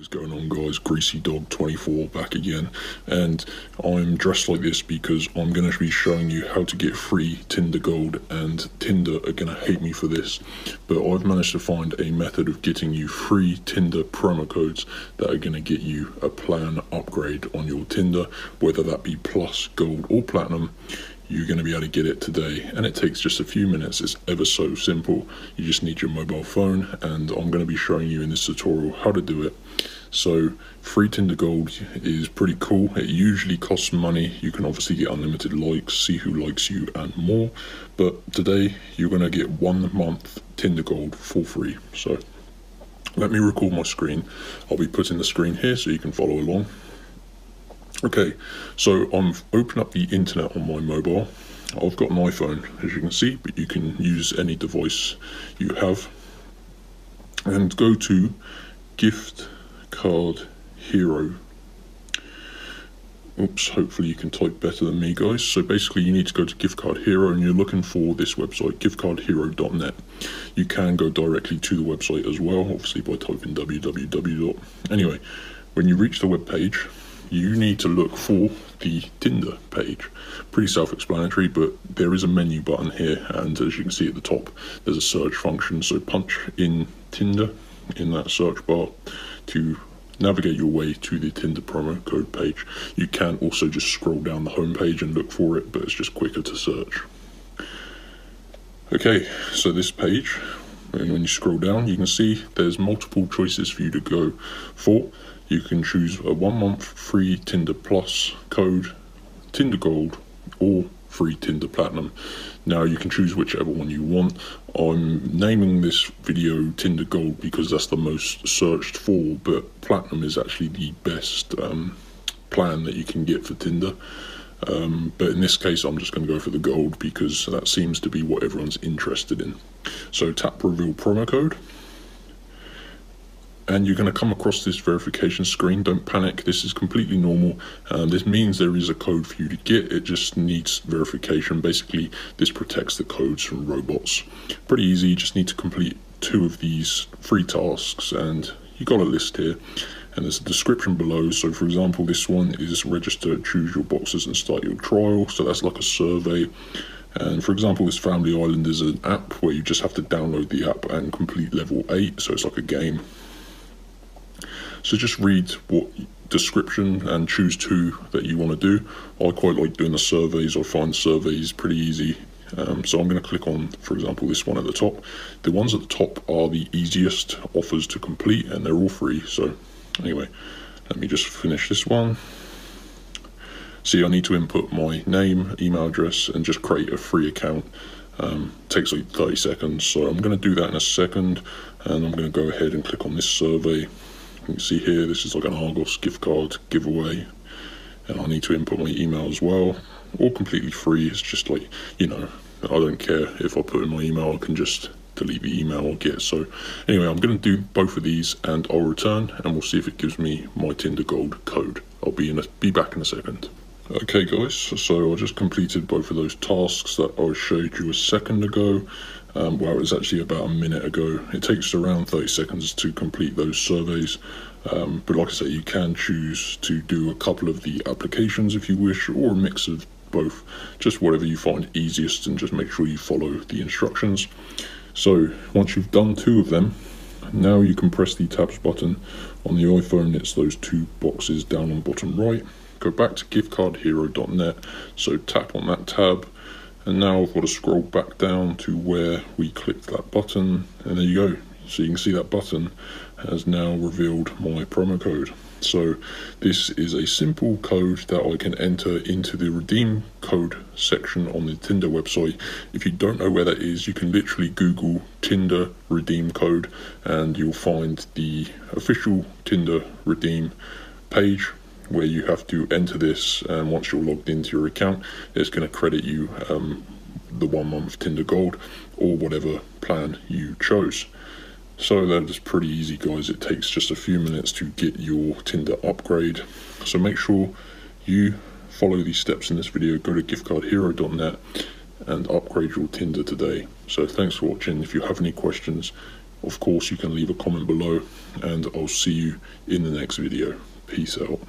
What's going on, guys? Greasy Dog 24 back again, and I'm dressed like this because I'm going to be showing you how to get free Tinder Gold, and Tinder are going to hate me for this, but I've managed to find a method of getting you free Tinder promo codes that are going to get you a plan upgrade on your Tinder, whether that be Plus, Gold or Platinum. You're going to be able to get it today, and it takes just a few minutes. It's ever so simple. You just need your mobile phone, and I'm going to be showing you in this tutorial how to do it. So free Tinder Gold is pretty cool. It usually costs money. You can obviously get unlimited likes, see who likes you and more, but today you're going to get 1 month Tinder Gold for free. So let me record my screen. I'll be putting the screen here so you can follow along. Okay, so I'm opening up the internet on my mobile. I've got an iPhone, as you can see, but you can use any device you have. And go to Gift Card Hero. Oops, hopefully you can type better than me, guys. So basically you need to go to Gift Card Hero, and you're looking for this website, giftcardhero.net. You can go directly to the website as well, obviously by typing www. Anyway, when you reach the web page, you need to look for the Tinder page. Pretty self-explanatory, but there is a menu button here, and as you can see at the top, there's a search function. So punch in Tinder in that search bar to navigate your way to the Tinder promo code page. You can also just scroll down the home page and look for it, but it's just quicker to search. Okay, so this page, and when you scroll down, you can see there's multiple choices for you to go for. You can choose a 1 month free Tinder Plus code, Tinder Gold, or free Tinder Platinum. Now you can choose whichever one you want. I'm naming this video Tinder Gold because that's the most searched for, but Platinum is actually the best plan that you can get for Tinder. But in this case, I'm just going to go for the Gold because that seems to be what everyone's interested in. So tap Reveal Promo Code. And you're going to come across this verification screen. Don't panic, this is completely normal. This means there is a code for you to get, it just needs verification. Basically, this protects the codes from robots. Pretty easy, you just need to complete 2 of these free tasks, and you got a list here. And there's a description below. So for example, this one is register, choose your boxes and start your trial. So that's like a survey. And for example, this Family Island is an app where you just have to download the app and complete level 8. So it's like a game. So just read what description and choose 2 that you want to do. I quite like doing the surveys. I find surveys pretty easy. So I'm going to click on, for example, this one at the top. The ones at the top are the easiest offers to complete, and they're all free. So anyway, let me just finish this one. See, I need to input my name, email address, and just create a free account. Takes like 30 seconds. So I'm going to do that in a second, and I'm going to go ahead and click on this survey. You can see here, this is like an Argos gift card giveaway, and I need to input my email as well. All completely free. It's just like, you know, I don't care if I put in my email, I can just delete the email I get. So anyway, I'm going to do both of these, and I'll return, and we'll see if it gives me my Tinder Gold code. I'll be back in a second. Okay guys, so I just completed both of those tasks that I showed you a second ago. Well, it was actually about a minute ago. It takes around 30 seconds to complete those surveys. But like I say, you can choose to do a couple of the applications if you wish, or a mix of both, just whatever you find easiest, and just make sure you follow the instructions. So once you've done 2 of them, now you can press the tabs button on the iPhone. It's those 2 boxes down on the bottom right. Go back to giftcardhero.net, so tap on that tab, and now I've got to scroll back down to where we clicked that button, and there you go. So you can see that button has now revealed my promo code. So this is a simple code that I can enter into the redeem code section on the Tinder website. If you don't know where that is, you can literally Google Tinder redeem code, and you'll find the official Tinder redeem page, where you have to enter this, and once you're logged into your account, it's going to credit you the 1 month Tinder Gold, or whatever plan you chose. So that is pretty easy, guys. It takes just a few minutes to get your Tinder upgrade. So make sure you follow these steps in this video. Go to giftcardhero.net and upgrade your Tinder today. So thanks for watching. If you have any questions, Of course, you can leave a comment below, and I'll see you in the next video. Peace out.